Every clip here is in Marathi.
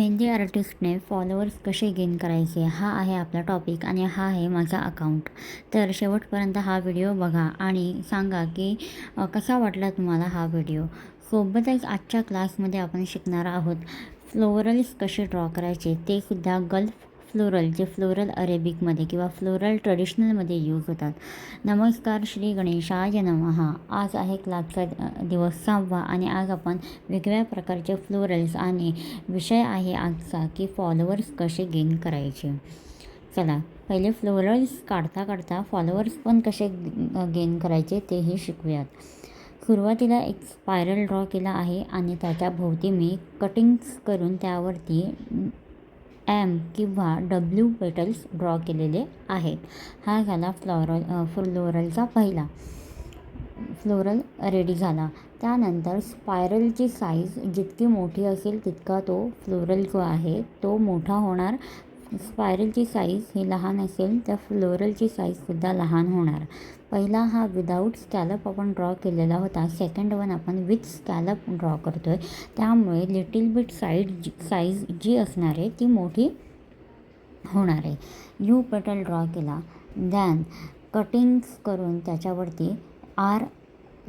मेहंदी आर्टिस्टने फॉलोअर्स कसे गेन करायचे हा आहे आपला टॉपिक आणि हा आहे माझा अकाउंट. तर शेवटपर्यंत हा व्हिडिओ बघा आणि सांगा की कसा वाटला तुम्हाला हा व्हिडिओ. सोबतच आजच्या क्लासमध्ये आपण शिकणार आहोत फ्लोरल्स कसे ड्रॉ करायचे, ते सुद्धा गल्फ फ्लोरल, जे फ्लोरल अरेबिकमध्ये किंवा फ्लोरल ट्रेडिशनलमध्ये यूज होतात. नमस्कार, श्री गणेशाय नमः. आज आहे क्लासचा दिवस 6वा आणि आज आपण वेगवेगळ्या प्रकारचे फ्लोरल्स आणि विषय आहे आजचा की फॉलोअर्स कसे गेन करायचे. चला पहिले फ्लोरल्स काढता फॉलोअर्स पण कसे गेन करायचे तेही शिकूयात. सुरुवातीला एक स्पायरल ड्रॉ केला आहे आणि त्याच्या भोवती मी कटिंग्स करून त्यावरती एम किंवा डब्ल्यू पेटल्स ड्रॉ केलेले आहेत. हा झाला फ्लोरलचा पहिला फ्लोरल रेडी झाला. त्यानंतर स्पायरलची साईज जितकी मोठी असेल तितका तो फ्लोरल जो आहे तो मोठा होणार. स्पायरलची साईज ही लहान असेल तर फ्लोरलची साईजसुद्धा लहान होणार. पहिला हा विदाऊट स्कॅलप आपण ड्रॉ केलेला होता. सेकंड वन आपण विथ स्कॅलप ड्रॉ करतो आहे, त्यामुळे लिटिल बिट साईज जी असणार आहे ती मोठी होणार आहे. यू पेटल ड्रॉ केला. दॅन कटिंग्स करून त्याच्यावरती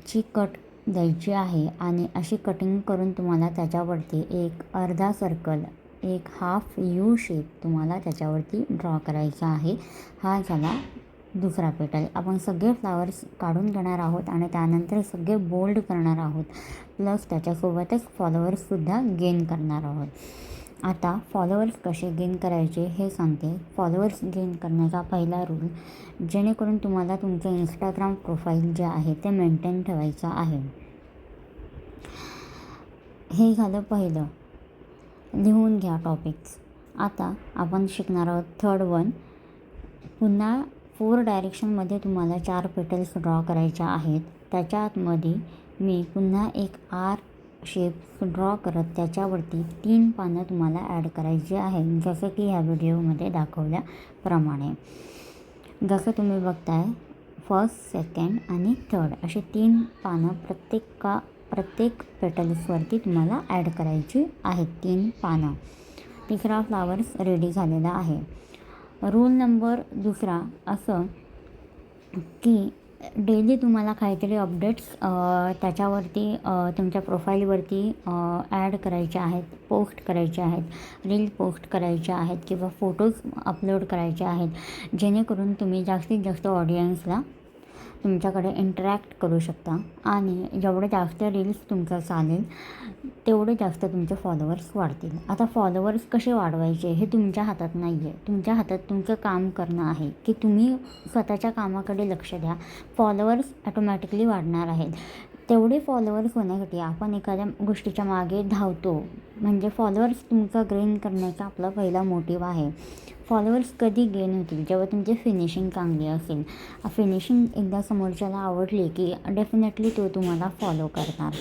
ची कट द्यायची आहे आणि अशी कटिंग करून तुम्हाला त्याच्यावरती एक अर्धा सर्कल, एक हाफ यू शेप तुम्हाला त्याच्यावरती ड्रॉ करायचा आहे. हा झाला दुसरा पेटल. आपण सगळे फ्लावर्स काढून घेणार आहोत आणि त्यानंतर सगळे बोल्ड करणार आहोत, प्लस त्याच्यासोबतच फॉलोअर्ससुद्धा गेन करणार आहोत. आता फॉलोअर्स कसे गेन करायचे हे सांगते. फॉलोअर्स गेन करण्याचा पहिला रूल, जेणेकरून तुम्हाला तुमचं इंस्टाग्राम प्रोफाईल जे आहे ते मेंटेन ठेवायचं आहे. हे झालं पहिलं, लिहून घ्या टॉपिक्स. आता आपण शिकणार आहोत थर्ड वन. पुन्हा 4 डायरेक्शनमध्ये तुम्हाला 4 पेटल्स ड्रॉ करायच्या आहेत. त्याच्या आतमध्ये मी पुन्हा एक शेप ड्रॉ करत त्याच्यावरती 3 पानं तुम्हाला ॲड करायची आहेत, जसं की ह्या व्हिडिओमध्ये दाखवल्याप्रमाणे. जसं तुम्ही बघताय, फर्स्ट, सेकंड आणि थर्ड असे 3 पानं प्रत्येक पेटल्सवरती तुम्हाला ॲड करायची आहेत. 3 पानं. तिसरा फ्लावर्स रेडी झालेला आहे. रूल नंबर दुसरा असं की डेली तुम्हाला काहीतरी अपडेट्स त्याच्यावरती तुमच्या प्रोफाईलवरती ॲड करायचे आहेत, पोस्ट करायचे आहेत, रील पोस्ट करायच्या आहेत किंवा फोटोज अपलोड करायचे आहेत, जेणेकरून तुम्ही जास्तीत जास्त ऑडियन्सला तुमच्याकडे इंटरॅक्ट करू शकता. आणि जेवढे जास्त रील्स तुमचं चालेल तेवढे जास्त तुमचे फॉलोअर्स वाढतील. आता फॉलोअर्स कसे वाढवायचे हे तुमच्या हातात नाही आहे. तुमच्या हातात तुमचं काम करणं आहे की तुम्ही स्वतःच्या कामाकडे लक्ष द्या. फॉलोअर्स ॲटोमॅटिकली वाढणार आहेत. तेवढे फॉलोअर्स होण्यासाठी आपण एखाद्या गोष्टीच्या मागे धावतो, म्हणजे फॉलोअर्स तुमचा गेन करण्याचा आपला पहिला मोटिव्ह आहे. फॉलोअर्स कधी गेन होतील, जेव्हा तुमची फिनिशिंग चांगली असेल. फिनिशिंग एकदा समोरच्याला आवडली की डेफिनेटली तो तुम्हाला फॉलो करणार.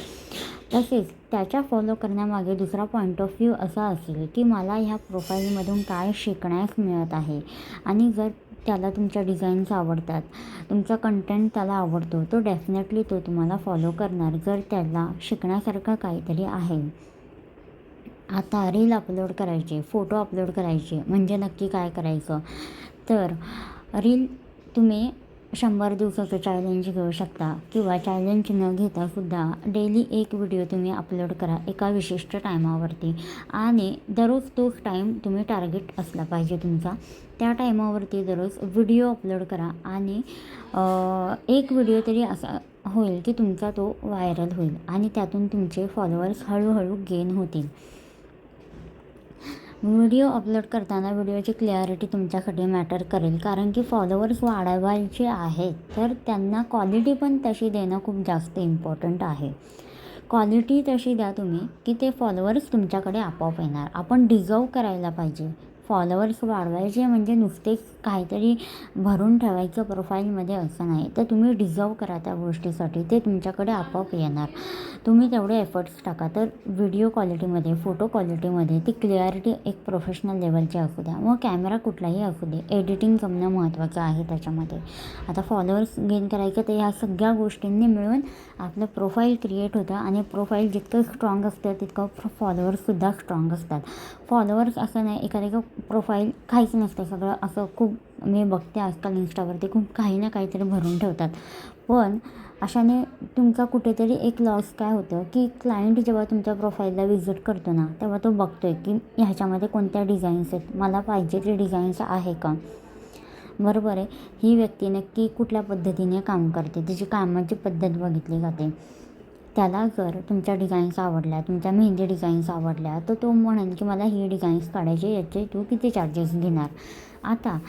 तसेच त्याच्या फॉलो करण्यामागे दुसरा पॉईंट ऑफ व्ह्यू असा असेल की मला ह्या प्रोफाईलमधून काय शिकण्यास मिळत आहे. आणि जर त्याला तुमच्या डिझाईन्स आवडतात, तुमचा कंटेंट त्याला आवडतो, तो डेफिनेटली तो तुम्हाला फॉलो करणार, जर त्याला शिकण्यासारखं काहीतरी आहे. आता रील अपलोड करायचे, फोटो अपलोड करायचे म्हणजे नक्की काय करायचं. तर रील तुम्ही 100 दिवसाचं चॅलेंज घेऊ शकता किंवा चॅलेंज न घेतासुद्धा डेली एक व्हिडिओ तुम्ही अपलोड करा एका विशिष्ट टायमावरती. आणि दररोज तोच टाईम तुम्ही टार्गेट असला पाहिजे तुमचा. त्या टायमावरती दररोज व्हिडिओ अपलोड करा आणि एक व्हिडिओ तरी असा होईल की तुमचा तो व्हायरल होईल आणि त्यातून तुमचे फॉलोअर्स हळूहळू गेन होतील. व्हिडिओ अपलोड करताना व्हिडिओची क्लॅरिटी तुमच्यासाठी मॅटर करेल, कारण की फॉलोअर्स वाढवायचे आहेत तर त्यांना क्वालिटी पण तशी देणं खूप जास्त इम्पॉर्टंट आहे. क्वालिटी तशी द्या तुम्ही की ते फॉलोअर्स तुमच्याकडे आपोआप येणार. आपण डिझर्व करायला पाहिजे फॉलोअर्स वाढवायचे म्हणजे नुसतेच काहीतरी भरून ठेवायचं प्रोफाईलमध्ये असं नाही, तर तुम्ही डिझर्व करा त्या गोष्टीसाठी, ते तुमच्याकडे आपोआप येणार. तुम्ही तेवढे एफर्ट्स टाका. तर व्हिडिओ क्वालिटीमध्ये, फोटो क्वालिटीमध्ये ती क्लिअरिटी एक प्रोफेशनल लेवलची असू द्या, मग कॅमेरा कुठलाही असू दे, एडिटिंग जमणं महत्त्वाचं आहे त्याच्यामध्ये. आता फॉलोअर्स गेन करायचं तर ह्या सगळ्या गोष्टींनी मिळून आपलं प्रोफाईल क्रिएट होतं आणि प्रोफाईल जितकं स्ट्रॉंग असतं तितकं फॉलोअर्ससुद्धा स्ट्रॉंग असतात. फॉलोअर्स असं नाही एखाद्या प्रोफाईल काहीच नसतं, सगळं असं खूप मी बघते आजकाल इंस्टावरती खूप काही ना काहीतरी भरून ठेवतात. पण अशाने तुमचा कुठेतरी एक लॉस काय होतं की क्लायंट जेव्हा तुमच्या प्रोफाईलला व्हिजिट करतो ना, तेव्हा तो बघतो आहे की ह्याच्यामध्ये कोणत्या डिझाईन्स आहेत, मला पाहिजे ते डिझाईन्स आहे का, बरोबर आहे. ही व्यक्ती नक्की कुठल्या पद्धतीने काम करते, तिची कामाची पद्धत बघितली जाते. त्याला जर तुमच्या डिझाईन्स आवडल्या, तुमच्या मेहंदी डिझाईन्स आवडल्या, तर तो म्हणेल की मला ही डिझाईन्स काढायचे, याचे तू किती चार्जेस घेणार. आता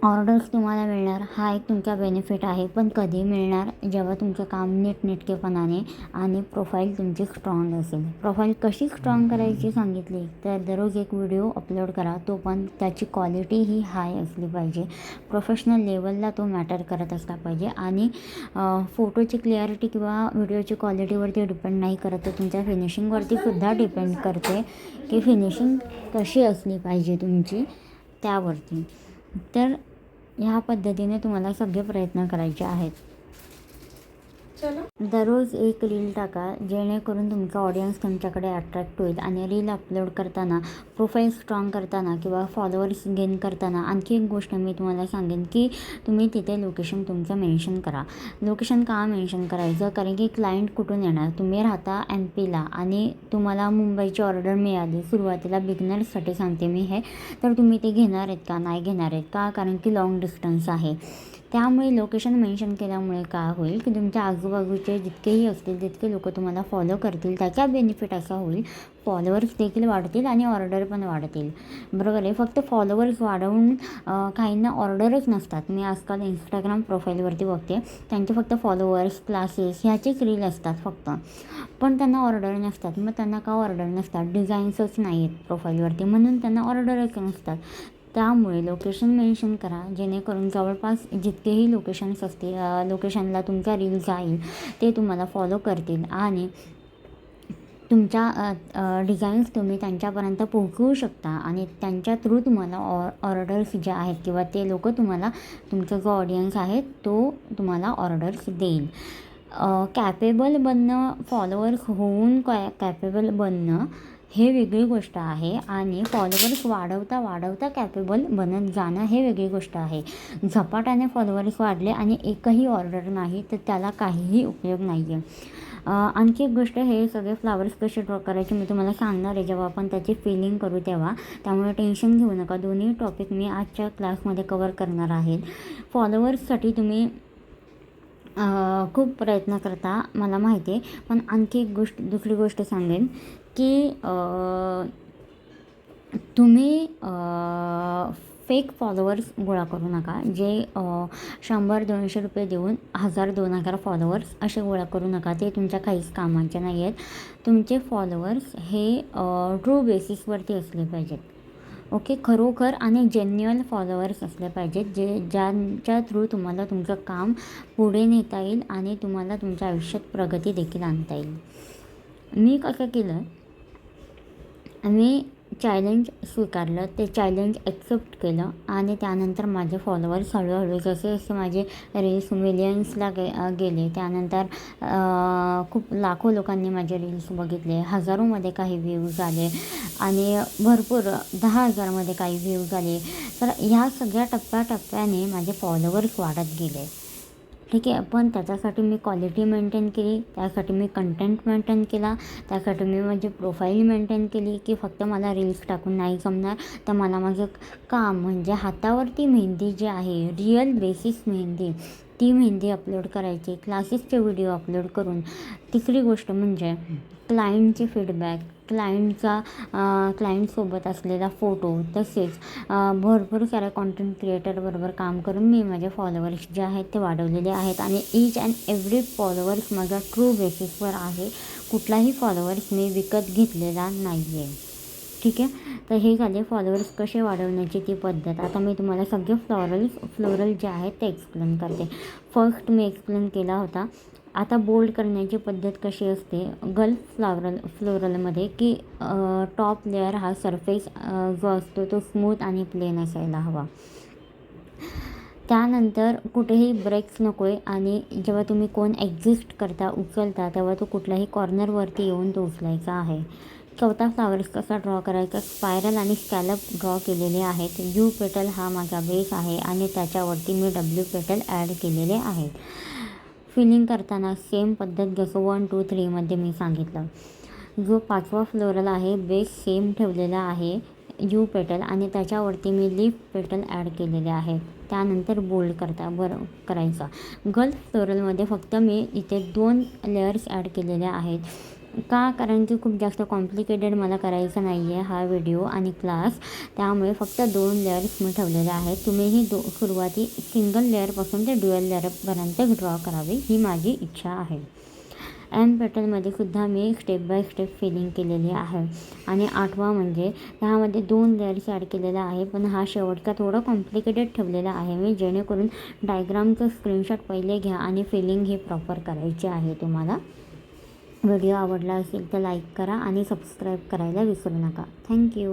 ऑर्डर्स तुम्हाला मिळणार हा एक तुमचा बेनिफिट आहे, पण कधी मिळणार, जेव्हा तुमचं काम नीटनेटकेपणाने आणि प्रोफाईल तुमची स्ट्रॉंग असेल. प्रोफाईल कशी स्ट्रॉंग करायची सांगितली तर दररोज एक व्हिडिओ अपलोड करा, तो पण त्याची क्वालिटी ही हाय असली पाहिजे, प्रोफेशनल लेवलला तो मॅटर करत असला पाहिजे. आणि फोटोची क्लिअरिटी किंवा व्हिडिओची क्वालिटीवरती डिपेंड नाही करत, तर तुमच्या फिनिशिंगवरती सुद्धा डिपेंड करते की फिनिशिंग कशी असली पाहिजे तुमची त्यावरती. तर ह्या पद्धतीने तुम्हाला सगळे प्रयत्न करायचे आहेत. दररोज एक रील टाका, जेणेकरून तुमचा ऑडियन्स तुमच्याकडे अट्रॅक्ट होईल. आणि रील अपलोड करताना, प्रोफाईल स्ट्रॉंग करताना किंवा फॉलोअर्स गेन करताना आणखी एक गोष्ट मी तुम्हाला सांगेन की तुम्ही तिथे लोकेशन तुमचं मेन्शन करा. लोकेशन का मेन्शन करायचं, कारण की क्लायंट कुठून येणार, तुम्ही राहता MP ला आणि तुम्हाला मुंबईची ऑर्डर मिळाली, सुरुवातीला बिगिनर्ससाठी सांगते मी हे, तर तुम्ही ते घेणार आहेत का, नाही घेणार आहेत का, कारण की लॉंग डिस्टन्स आहे. त्यामुळे लोकेशन मेन्शन केल्यामुळे काय होईल की तुमच्या आजूबाजूचे जितकेही असतील तितके लोक तुम्हाला फॉलो करतील. त्याचा बेनिफिट असा होईल, फॉलोअर्स देखील वाढतील आणि ऑर्डर पण वाढतील, बरोबर आहे. फक्त फॉलोअर्स वाढवून काहींना ऑर्डरच नसतात. मी आजकाल इंस्टाग्राम प्रोफाईलवरती बघते, त्यांचे फक्त फॉलोअर्स, क्लासेस ह्याचेच रील असतात फक्त, पण त्यांना ऑर्डर नसतात. मग त्यांना का ऑर्डर नसतात, डिझाईन्सच नाही आहेत प्रोफाईलवरती, म्हणून त्यांना ऑर्डरच नसतात. त्यामुळे लोकेशन मेन्शन करा, जेणेकरून जवळपास जितकेही लोकेशन्स असतील, लोकेशनला तुमचा रील जाईल ते तुम्हाला फॉलो करतील आणि तुमच्या डिझाईन्स तुम्ही त्यांच्यापर्यंत पोहोचवू शकता आणि त्यांच्या थ्रू तुम्हाला ऑर्डर्स ज्या आहेत किंवा ते लोक तुम्हाला, तुमचा जो ऑडियन्स आहे तो तुम्हाला ऑर्डर्स देईल. कॅपेबल बनणं, फॉलोअर्स होऊन कॅपेबल बनणं हे वेगळी गोष्ट आहे आणि फॉलोअर्स वाढवता वाढवता कॅपेबल बनत जाणं हे वेगळी गोष्ट आहे. झपाट्याने फॉलोअर्स वाढले आणि एकही ऑर्डर नाही तर त्याला काहीही उपयोग नाही आहे. आणखी एक गोष्ट, हे सगळे फ्लावर्स कसे ड्रॉ करायचे मी तुम्हाला सांगणार आहे जेव्हा आपण त्याची फिलिंग करू तेव्हा, त्यामुळे टेन्शन घेऊ नका. दोन्ही टॉपिक मी आजच्या क्लासमध्ये कवर करणार आहे. फॉलोअर्ससाठी तुम्ही खूप प्रयत्न करता मला माहिती आहे, पण आणखी एक दुसरी गोष्ट सांगेन की तुम्ही फेक फॉलोअर्स गोळा करू नका, जे 100-200 रुपये देऊन 1000-2000 फॉलोअर्स असे गोळा करू नका, ते तुमच्या काहीच कामाचे नाही आहेत. तुमचे फॉलोअर्स हे ट्रू बेसिसवरती असले पाहिजेत, ओके, खरोखर आणि जेन्युअल फॉलोअर्स असले पाहिजेत, ज्यांच्या थ्रू तुम्हाला तुमचं काम पुढे नेता येईल आणि तुम्हाला तुमच्या आयुष्यात प्रगती देखील आणता येईल. मी कसं केलं, मी चॅलेंज स्वीकारलं, ते चॅलेंज ॲक्सेप्ट केलं आणि त्यानंतर माझे फॉलोअर्स हळूहळू जसे जसे माझे रील्स मिलियन्सला गेले, त्यानंतर खूप लाखो लोकांनी माझे रील्स बघितले, हजारोमध्ये काही व्ह्यूज आले आणि भरपूर 10,000मध्ये काही व्ह्यूज आले. तर ह्या सगळ्या टप्प्याटप्प्याने माझे फॉलोअर्स वाढत गेले, ठीक आहे. पण त्याच्यासाठी मी क्वालिटी मेंटेन केली, त्यासाठी मी कंटेंट मेंटेन केला, त्यासाठी मी माझी प्रोफाईल मेंटेन केली की फक्त मला रील्स टाकून नाही जमणार, तर मला माझं काम म्हणजे हातावरती मेहंदी जी आहे, रिअल बेसिस मेहंदी, ती मेहंदी अपलोड करायची, क्लासेसचे व्हिडिओ अपलोड करून. तिसरी गोष्ट म्हणजे क्लायंटचे फीडबॅक, क्लायंटसोबत असलेला फोटो, तसेच भरपूर साऱ्या कॉन्टेंट क्रिएटरबरोबर काम करून मी माझे फॉलोअर्स जे आहेत ते वाढवलेले आहेत आणि ईच अँड एव्हरी फॉलोअर्स माझा ट्रू बेसिसवर आहे. कुठलाही फॉलोअर्स मी विकत घेतलेला नाही आहे. ठीक आहे. तर हे झाले फॉलोअर्स कसे वाढवण्याची ती पद्धत. आता मी तुम्हाला सगळे फ्लोरल जे आहेत ते एक्सप्लेन करते. फर्स्ट मी एक्सप्लेन केला होता. आता बोल्ड करण्याची पद्धत कशी असते गल्फ फ्लोरलमध्ये की टॉप लेअर हा सरफेस जो असतो तो स्मूथ आणि प्लेन असायला हवा. त्यानंतर कुठेही ब्रेक्स नको आहे आणि जेव्हा तुम्ही कोण एक्झिस्ट करता उचलता तेव्हा तो कुठल्याही कॉर्नरवरती येऊन तो उचलायचा आहे. चौथा फ्लावर्स कसा ड्रॉ करायचा, स्पायरल आणि स्कॅलप ड्रॉ केलेले आहेत. यू पेटल हा माझा बेस आहे आणि त्याच्यावरती मी डब्ल्यू पेटल ॲड केलेले आहेत. फिलिंग करताना सेम पद्धत जसं 1, 2, 3मध्ये मी सांगितलं. जो 5वा फ्लोरल आहे बेस सेम ठेवलेला आहे यू पेटल आणि त्याच्यावरती मी लीफ पेटल ॲड केलेले आहे. त्यानंतर बोल्ड करायचा. गल्फ फ्लोरलमध्ये फक्त मी इथे 2 लेयर्स ॲड केलेले आहेत. का? कारण की खूप जास्त कॉम्प्लिकेटेड मला करायचं नाही आहे हा व्हिडिओ आणि क्लास, त्यामुळे फक्त 2 लेयर्स मी ठेवलेले आहेत. तुम्हीही सुरुवाती सिंगल लेअरपासून ते ड्युअल लेअरपर्यंत ड्रॉ करावी ही माझी इच्छा आहे. एम पेटलमध्ये सुद्धा मी स्टेप बाय स्टेप फिलिंग केलेली आहे. आणि 8वा म्हणजे ह्यामध्ये 2 लेयर्स ॲड केलेला आहे, पण हा शेवटचा थोडं कॉम्प्लिकेटेड ठेवलेला आहे मी, जेणेकरून डायग्रामचं स्क्रीनशॉट पहिले घ्या आणि फिलिंग ही प्रॉपर करायची आहे तुम्हाला. व्हिडिओ आवडला असेल तर लाईक करा आणि सबस्क्राईब करायला विसरू नका. थँक्यू.